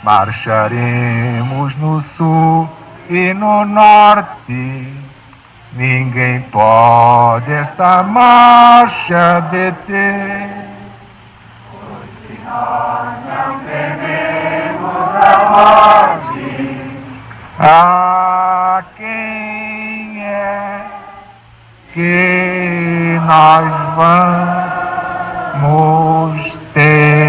Marcharemos no sul e no norte. Ninguém pode esta marcha deter. Pois se nós não tememos a morte, a quem é que nós vamos temer?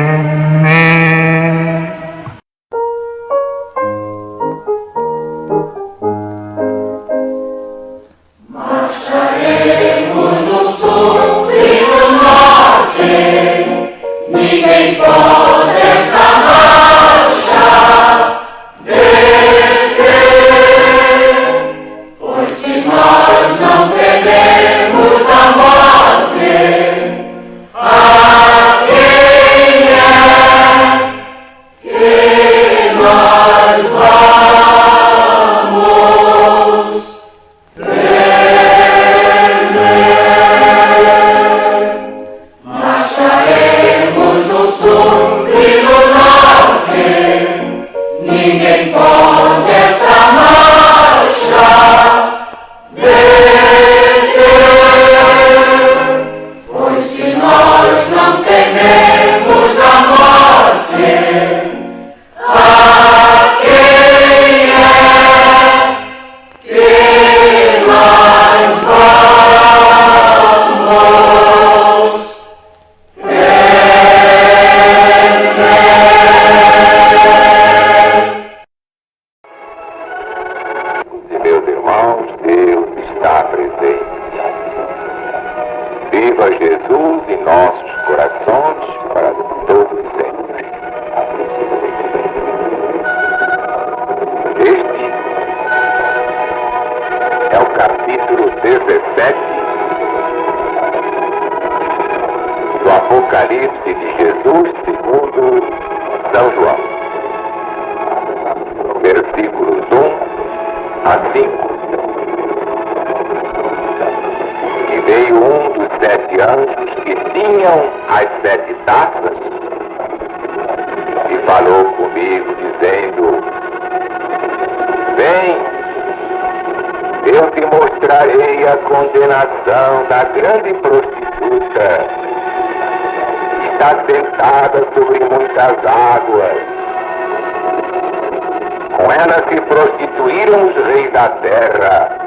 Marcharemos no sul e no norte, ninguém pode esta marcha deter, pois se nós não tememos a morte, a quem é que nós vamos marcharemos no sul e no norte, ninguém pode esta marcha deter, pois se nós não tememos a morte, a quem é que nós vamos E meus irmãos, Deus está presente. Viva Jesus em nossos corações para todos sempre. Este é o capítulo 17 do Apocalipse de Jesus segundo São João. Versículos 1 a 5. E veio um dos 7 anjos que tinham as 7 taças e falou comigo, dizendo: Vem, eu te mostrarei a condenação da grande prostituta. Está sentada sobre muitas águas. Com ela se prostituíram os reis da terra,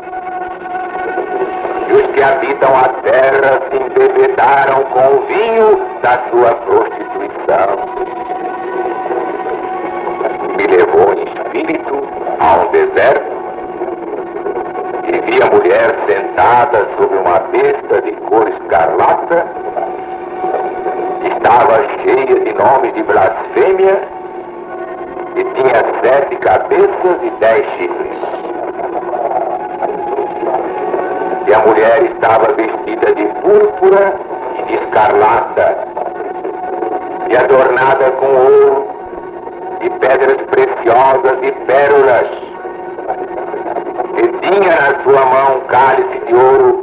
e os que habitam a terra se embebedaram com o vinho da sua prostituição. Me levou em espírito a um deserto, e vi a mulher sentada sobre uma besta de cor escarlata, estava cheia de nome de blasfêmia, e tinha 7 cabeças e 10 chifres. E a mulher estava vestida de púrpura e de escarlata, e adornada com ouro, e pedras preciosas e pérolas. E tinha na sua mão um cálice de ouro,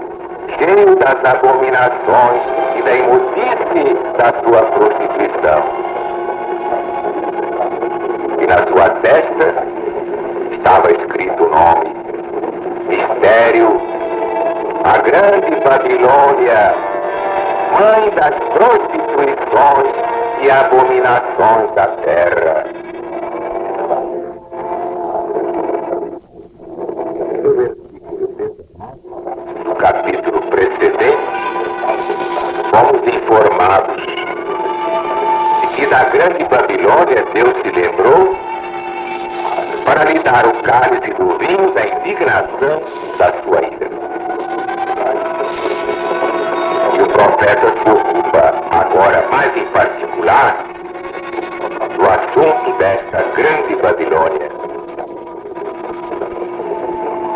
cheio das abominações e da imundice da sua prostituição. E na sua testa estava escrito o nome: Mistério, a grande Babilônia, mãe das prostituições e abominações da terra. No capítulo precedente, fomos informados de que da grande Babilônia Deus se lembrou para lhe dar o cálice do vinho da indignação da sua ira. E o profeta se ocupa agora mais em particular do assunto desta grande Babilônia.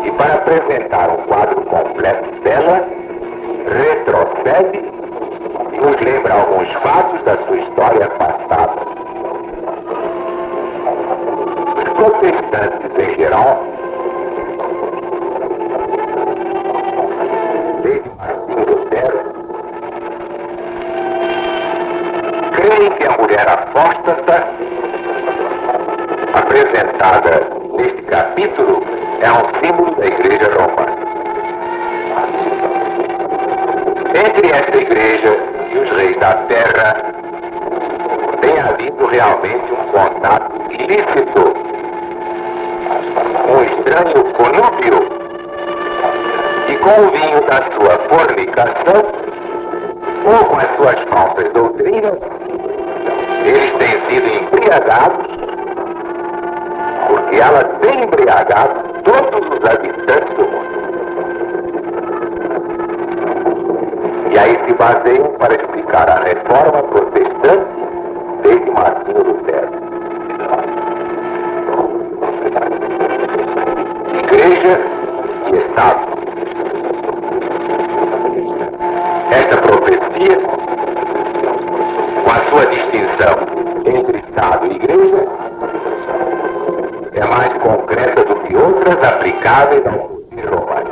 E para apresentar um quadro completo dela, retrocede e nos lembra alguns fatos da sua história passada. Os protestantes em geral, desde Martinho Lutero, creem que a mulher apóstata apresentada neste capítulo é um símbolo da Igreja Romana. Entre esta Igreja e os reis da terra tem havido realmente um contato ilícito, um estranho conúbio, e com o vinho da sua fornicação ou com as suas falsas doutrinas, eles têm sido embriagados, porque ela tem embriagado todos os habitantes do mundo. E aí se baseiam para explicar a reforma protestante desde Martinho Lutero. Igreja e Estado. Esta profecia, com a sua distinção entre Estado e Igreja, é mais concreta do que outras aplicáveis ao poder romano.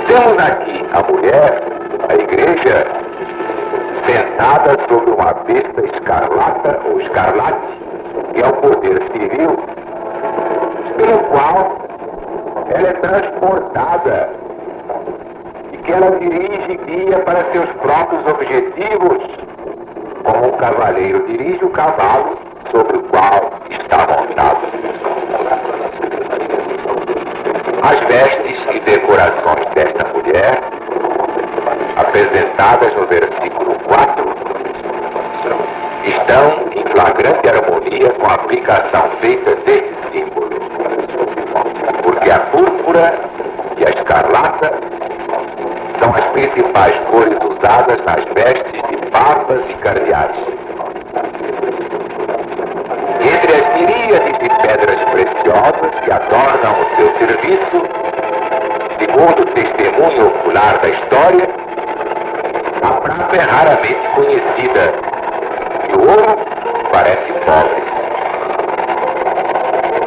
Temos aqui a mulher, a Igreja, sentada sobre uma besta escarlata ou escarlate, que é o poder civil, pelo qual ela é transportada e que ela dirige e guia para seus próprios objetivos, como um cavaleiro dirige o cavalo sobre o qual está montado. As vestes e decorações desta mulher, apresentadas no versículo 4, estão em flagrante harmonia com a aplicação feita deste símbolo, porque a púrpura e a escarlata são as principais cores usadas nas vestes de papas e cardeais. Entre as miríades de pedras preciosas que adornam o seu serviço, segundo o testemunho ocular da história, a prata é raramente conhecida e o ouro parece pobre.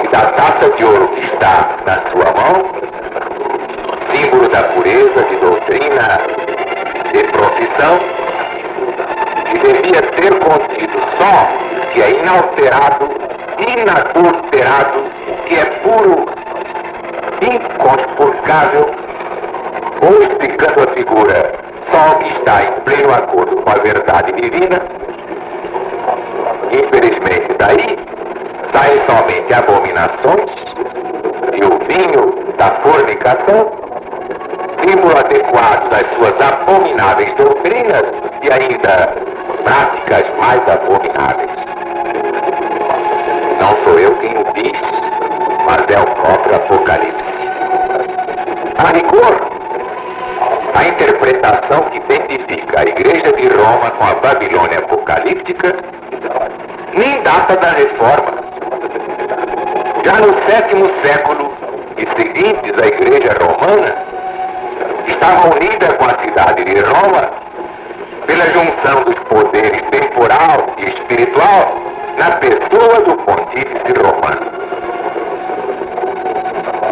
E da taça de ouro que está na sua mão, símbolo da pureza de doutrina de profissão, que devia ter contido só o que é inalterado, inadulterado, que é puro, inconspurcável, ou explicando a figura só o que está em pleno acordo com a verdade divina. Infelizmente daí saem somente abominações e o vinho da fornicação, símbolo adequado das suas abomináveis doutrinas e ainda práticas mais abomináveis. Não sou eu quem o diz, mas é o próprio Apocalipse. A rigor, a interpretação que identifica a Igreja de Roma com a Babilônia apocalíptica nem data da Reforma. Já no 7º século e seguintes, a Igreja Romana estava unida com a cidade de Roma pela junção dos poderes temporal e espiritual na pessoa do pontífice romano.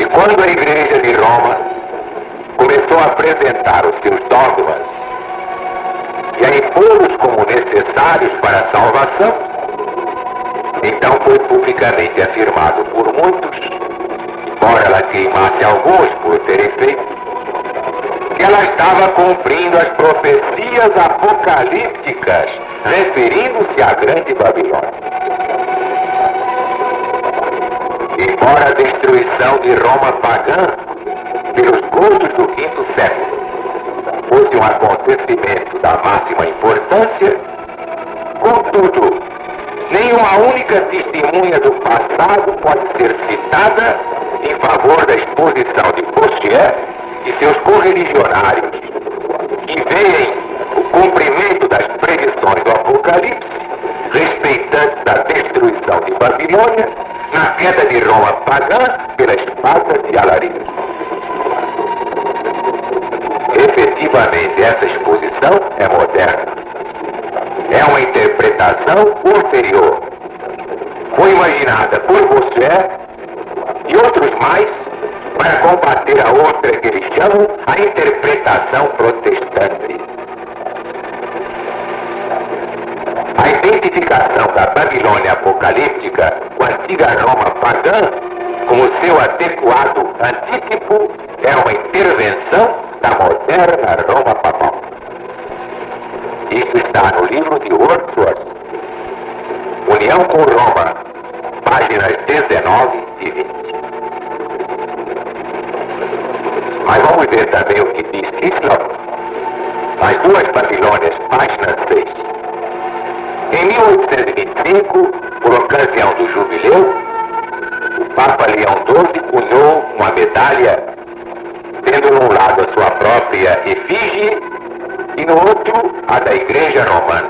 E quando a Igreja de Roma começou a apresentar os seus dogmas e a impô-los como necessários para a salvação, então foi publicamente afirmado por muitos, embora ela queimasse alguns por terem feito, que ela estava cumprindo as profecias apocalípticas, referindo-se à Grande Babilônia. Embora a destruição de Roma pagã pelos gozos do V século fosse um acontecimento da máxima importância, contudo, nenhuma única testemunha do passado pode ser citada em favor da exposição de Bossuet e seus correligionários, que veem o cumprimento das previsões do Apocalipse respeitantes da destruição de Babilônia na queda de Roma pagã pela espada de Alarico. Efetivamente, essa exposição é moderna. É uma interpretação posterior. Foi imaginada por Bossuet e outros mais para combater a outra que eles chamam a interpretação protestante. A identificação da Babilônia apocalíptica com a antiga Roma pagã, como seu adequado antítipo, é uma intervenção da moderna Roma papal. Isso está no livro de Wordsworth, União com Roma, páginas 19 e 20. Mas vamos ver também o que diz Hislop, as duas Babilônias, página 6. Em 1825, por ocasião do jubileu, o Papa Leão XII cunhou uma medalha, tendo num lado a sua própria efígie e no outro a da Igreja Romana,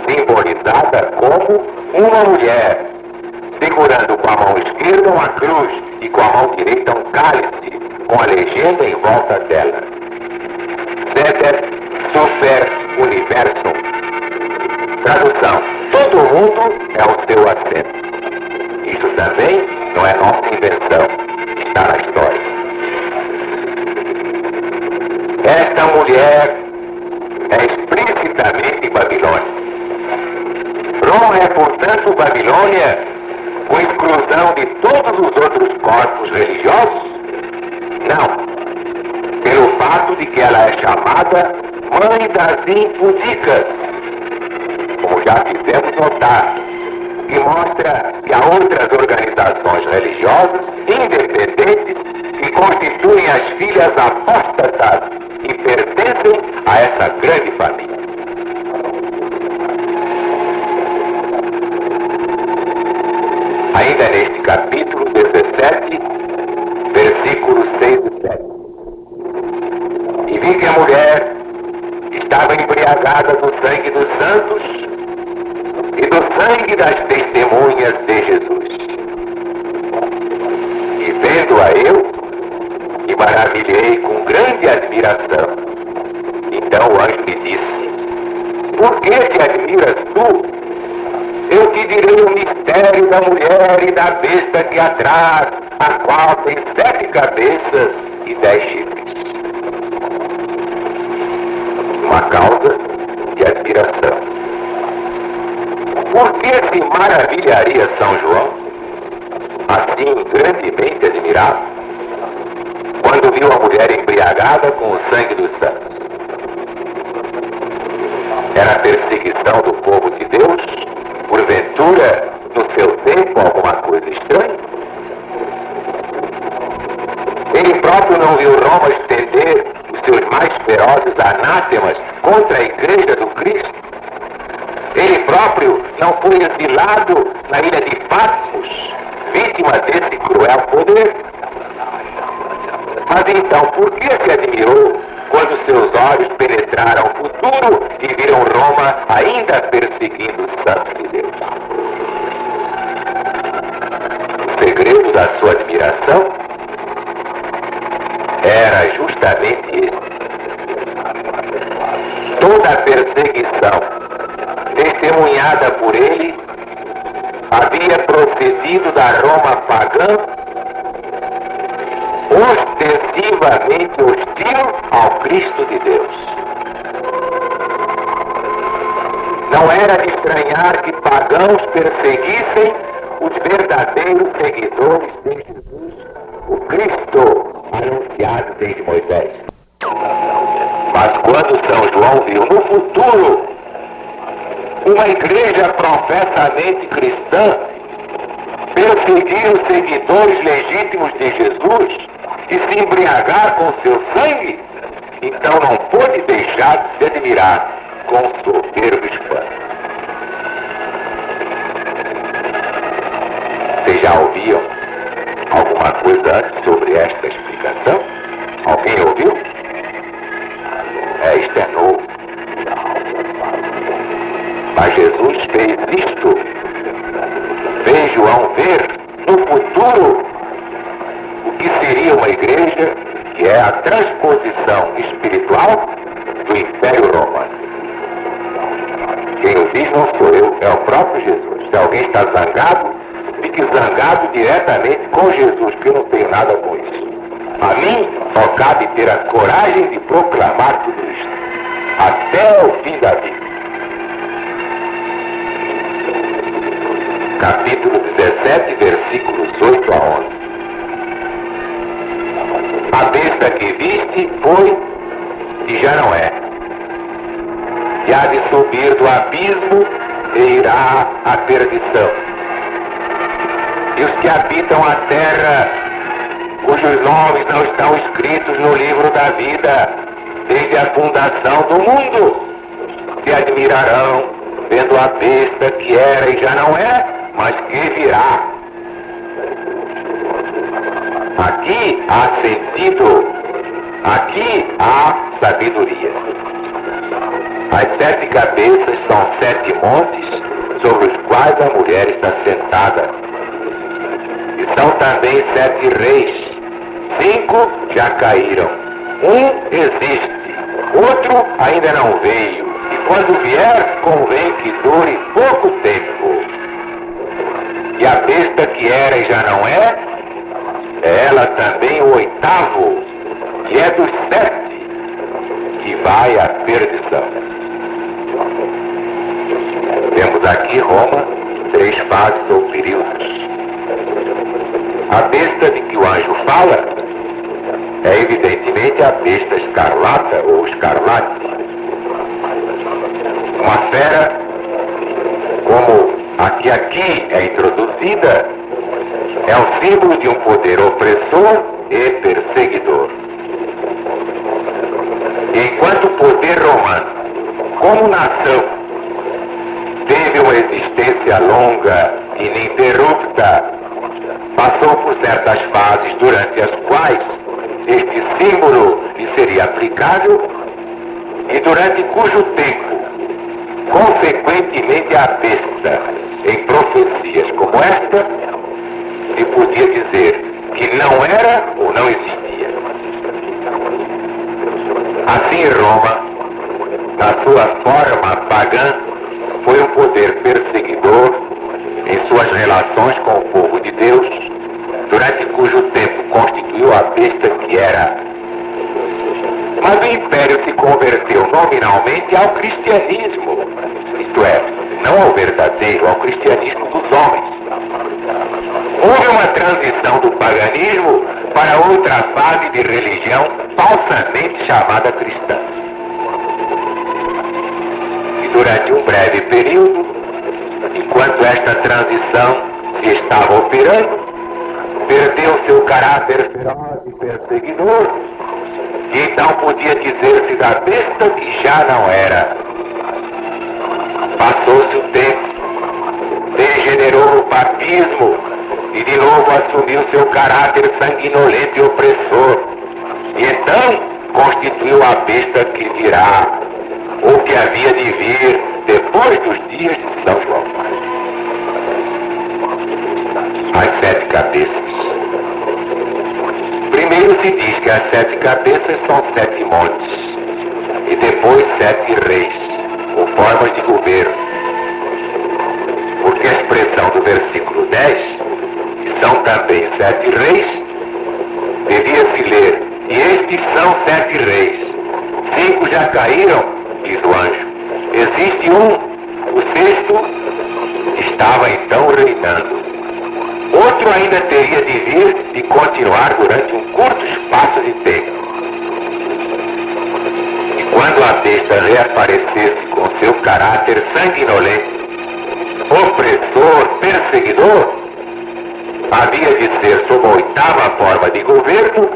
simbolizada como uma mulher, segurando com a mão esquerda uma cruz e com a mão direita um cálice, com a legenda em volta dela: Seder Super Universum. Tradução: todo mundo é o seu assento. Isso também não é nossa invenção, está na história. Esta mulher é explicitamente Babilônia. Roma é, portanto, Babilônia com exclusão de todos os outros corpos religiosos? Não. Pelo fato de que ela é chamada Mãe das Impudicas, como já fizemos notar, que mostra que há outras organizações religiosas independentes que constituem as filhas apóstatas e pertencem a essa grande família. Ainda neste capítulo 17, versículos 6 e 7. E vi que a mulher estava embriagada do sangue dos santos e do sangue das testemunhas de Jesus. E vendo-a eu, me maravilhei com grande admiração. Então o anjo me disse: por que te admiras tu? Eu te direi o mistério da mulher e da besta que a traz, a qual tem 7 cabeças e 10 chifres. Uma causa de admiração. Por que se maravilharia São João, assim grandemente admirado, quando viu a mulher embriagada com o sangue dos santos? Era a perseguição do povo de Deus? Porventura, no seu tempo, alguma coisa estranha? Ele próprio não viu Roma estender os seus mais ferozes anátemas contra a Igreja do Cristo? Ele próprio não foi exilado na ilha de Patmos, vítima desse cruel poder? Mas então, por que se admirou quando seus olhos penetraram o futuro e viram Roma ainda perseguindo os santos de Deus? O segredo da sua admiração era justamente esse. Toda a perseguição testemunhada por ele havia procedido da Roma pagã, ostensivamente hostil ao Cristo de Deus. Não era de estranhar que pagãos perseguissem os verdadeiros seguidores de Jesus, o Cristo anunciado desde Moisés. Mas quando São João viu no futuro uma igreja professamente cristã perseguir os seguidores legítimos de Jesus e se embriagar com seu sangue, então não pôde deixar de se admirar com soberbo espanto. Vocês já ouviam alguma coisa antes sobre esta explicação? Alguém ouviu? Isto é novo. Mas Jesus fez isto, fez João ver no futuro o que seria uma igreja, que é a transposição espiritual do Império Romano. Quem o diz não sou eu, é o próprio Jesus. Se alguém está zangado, fique zangado diretamente com Jesus, que eu não tenho nada com isso. A mim só cabe ter a coragem de proclamar tudo isto até o fim da vida. capítulo 17, versículos 8 a 11. A besta que viste foi e já não é. E há de subir do abismo e irá à perdição. E os que habitam a terra, cujos nomes não estão escritos no livro da vida, desde a fundação do mundo, se admirarão, vendo a besta que era e já não é, mas que virá. Aqui há sentido, aqui há sabedoria. As 7 cabeças são 7 montes sobre os quais a mulher está sentada. E são também 7 reis. 5 já caíram. Um existe, outro ainda não veio. E quando vier, convém que dure pouco tempo. E a besta que era e já não é ela também o 8º, que é dos 7, que vai à perdição. Temos aqui Roma, 3 fases ou períodos. A besta de que o anjo fala é evidentemente a besta escarlata ou escarlate. Uma fera, como a que aqui é introduzida, é um símbolo de um poder opressor e perseguidor. Enquanto o poder romano, como nação, teve uma existência longa, ininterrupta, passou por certas fases durante as quais este símbolo lhe seria aplicável e durante cujo tempo, consequentemente a besta, em profecias como esta, se podia dizer que não era ou não existia. Assim Roma, na sua forma pagã, foi um poder perseguidor em suas relações com o povo de Deus, durante cujo tempo constituiu a besta que era. Mas o império se converteu nominalmente ao cristianismo, isto é, não ao verdadeiro, ao cristianismo dos homens. Houve uma transição do paganismo para outra fase de religião falsamente chamada cristã. E durante um breve período, enquanto esta transição se estava operando, perdeu seu caráter feroz e perseguidor, e então podia dizer-se da besta que já não era. Passou-se o tempo, degenerou o papismo e de novo assumiu seu caráter sanguinolento e opressor. E então constituiu a besta que virá, ou que havia de vir depois dos dias de São João. As 7 cabeças. Primeiro se diz que as 7 cabeças são 7 montes, e depois 7 reis, ou formas de governo. Porque a expressão do versículo 10, que são também 7 reis, devia-se ler, e estes são 7 reis. 5 já caíram, diz o anjo. Existe um, o 6º estava então reinando. Outro ainda teria de vir e continuar durante um curto espaço de tempo. E quando a besta reaparecesse com seu caráter sanguinolento, opressor, perseguidor, havia de ser sob a 8ª forma de governo,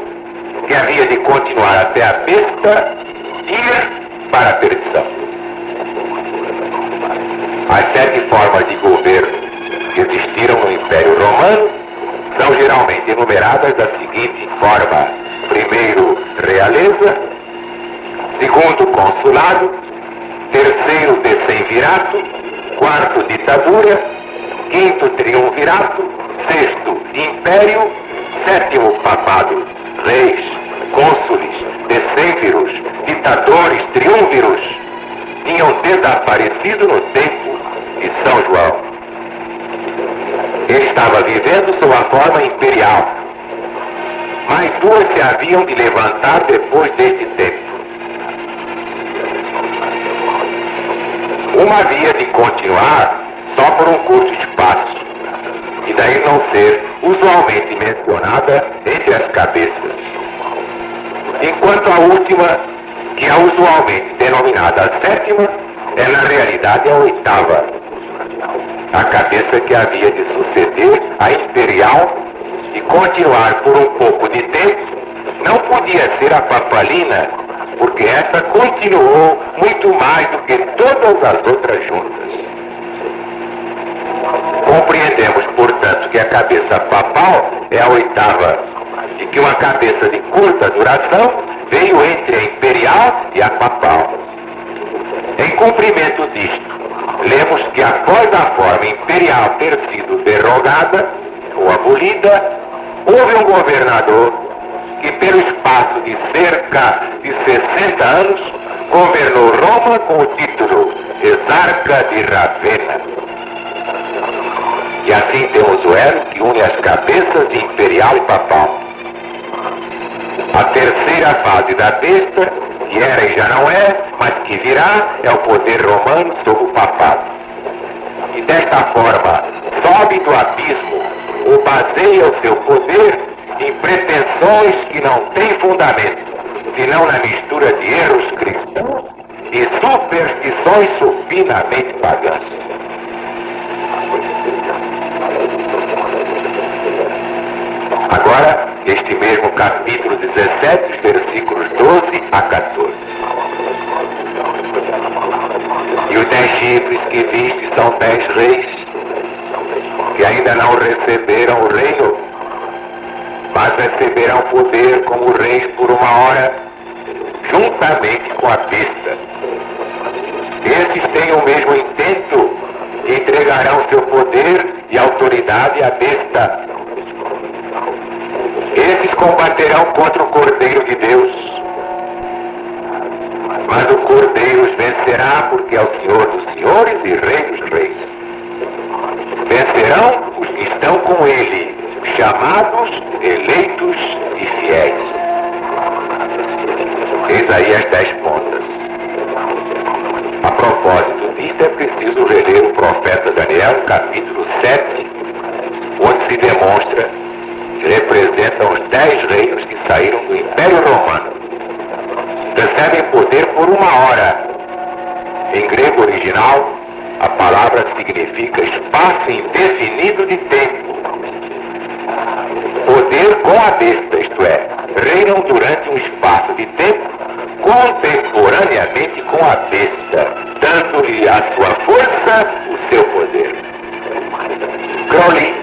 que havia de continuar até a besta ir para a perdição. As 7 formas de governo que existiram no Império Romano são geralmente enumeradas da seguinte forma: primeiro, realeza; segundo, consulado; terceiro, decemvirato; quarto, ditadura; quinto, triunvirato; sexto, império; sétimo, papado. Reis, cônsules, decêmviros, ditadores, triunviros tinham desaparecido no tempo de São João. Ele estava vivendo sob a forma imperial. Mais 2 se haviam de levantar depois deste tempo. Uma havia de continuar só por um curto espaço, posicionada entre as cabeças, enquanto a última, que é usualmente denominada a sétima, é na realidade a oitava, a cabeça que havia de suceder a imperial e continuar por um pouco de tempo. Não podia ser a papalina, porque essa continuou muito mais do que todas as outras juntas. Compreendemos, portanto, que a cabeça papal é a oitava e que uma cabeça de curta duração veio entre a imperial e a papal. Em cumprimento disto, lemos que após a forma imperial ter sido derrogada ou abolida, houve um governador que, pelo espaço de cerca de 60 anos, governou Roma com o título Exarca de Ravenna. E assim temos o elo que une as cabeças de imperial e papal. A terceira fase da besta, que era e já não é, mas que virá, é o poder romano sobre o papado. E desta forma, sobe do abismo ou baseia o seu poder em pretensões que não têm fundamento, senão na mistura de erros cristãos e superstições supinamente pagãs. Agora, este mesmo capítulo 17, versículos 12 a 14. E os 10 chifres que viste são 10 reis, que ainda não receberam o reino, mas receberão poder como reis por uma hora, juntamente com a besta. Estes têm o mesmo intento e entregarão seu poder e autoridade à besta. Esses combaterão contra o Cordeiro de Deus, mas o Cordeiro os vencerá, porque é o Senhor dos senhores e Rei dos reis. Vencerão os que estão com ele, chamados, eleitos e fiéis. Eis aí as 10 pontas. A propósito disso, é preciso reler o profeta Daniel, capítulo 7, onde se demonstra que representam os 10 reinos que saíram do Império Romano. Recebem poder por uma hora. Em grego original, a palavra significa espaço indefinido de tempo. Poder com a besta, isto é, reinam durante um espaço de tempo contemporaneamente com a besta, dando-lhe a sua força, o seu poder. Crowley,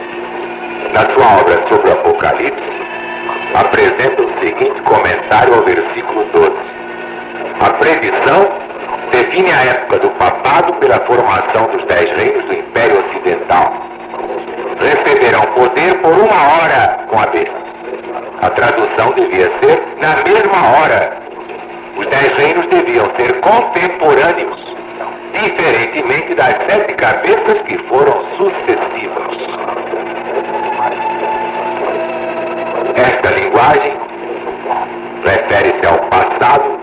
na sua obra sobre o Apocalipse, apresenta o seguinte comentário ao versículo 12. A previsão define a época do papado pela formação dos 10 reinos do Império Ocidental. Receberão poder por uma hora com a besta. A tradução devia ser na mesma hora. Os 10 reinos deviam ser contemporâneos, diferentemente das 7 cabeças que foram sucessivas. Esta linguagem refere-se ao passado,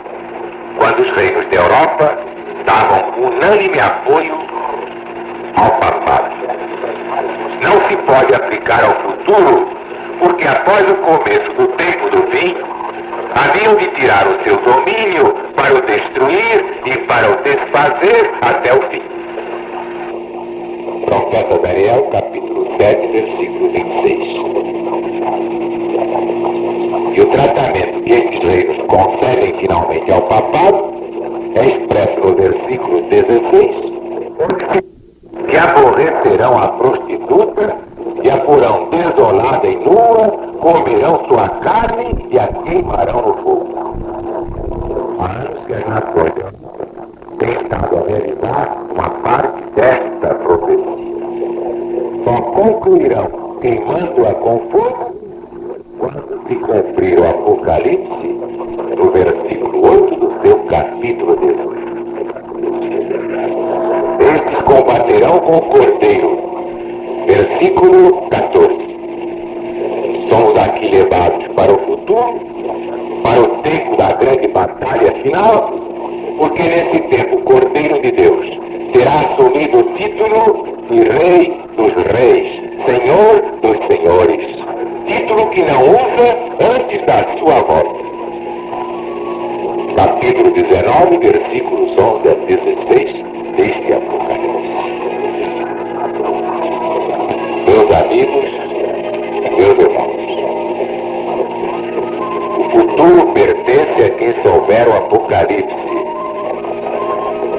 quando os reinos da Europa davam unânime apoio ao papado. Não se pode aplicar ao futuro, porque após o começo do tempo do fim, haviam de tirar o seu domínio para o destruir e para o desfazer até o fim. Profeta Daniel, capítulo 7, versículo 26. E o tratamento que estes reinos concedem finalmente ao papado é expresso no versículo 16, onde que aborrecerão a prostituta e a porão desolada e nua, comerão sua carne e a queimarão no fogo. Há anos que as nações têm estado a realizar uma parte desta profecia. Só concluirão queimando-a com fogo quando se cumprir o Apocalipse, no versículo 8 do seu capítulo 18. Estes combaterão com o Cordeiro. Versículo 14. Somos aqui levados para o futuro, para o tempo da grande batalha final, porque nesse tempo o Cordeiro de Deus terá assumido o título de Rei dos Reis, Senhor dos Senhores. Título que não sua volta. Capítulo 19, versículos 11 a 16 deste Apocalipse. Meus amigos, meus irmãos, o futuro pertence a quem souber o Apocalipse.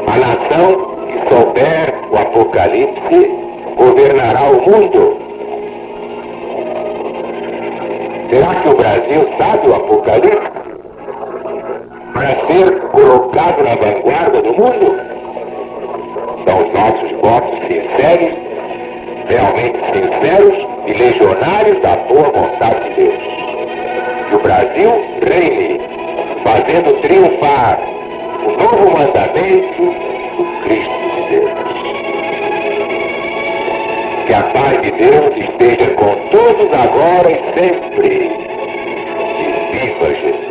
A nação que souber o Apocalipse governará o mundo. Será que o Brasil sabe o Apocalipse para ser colocado na vanguarda do mundo? São os nossos votos sinceros, realmente sinceros e legionários da boa vontade de Deus. Que o Brasil reine, fazendo triunfar o novo mandamento do Cristo de Deus. Que a paz de Deus esteja com todos agora e sempre. E viva Jesus!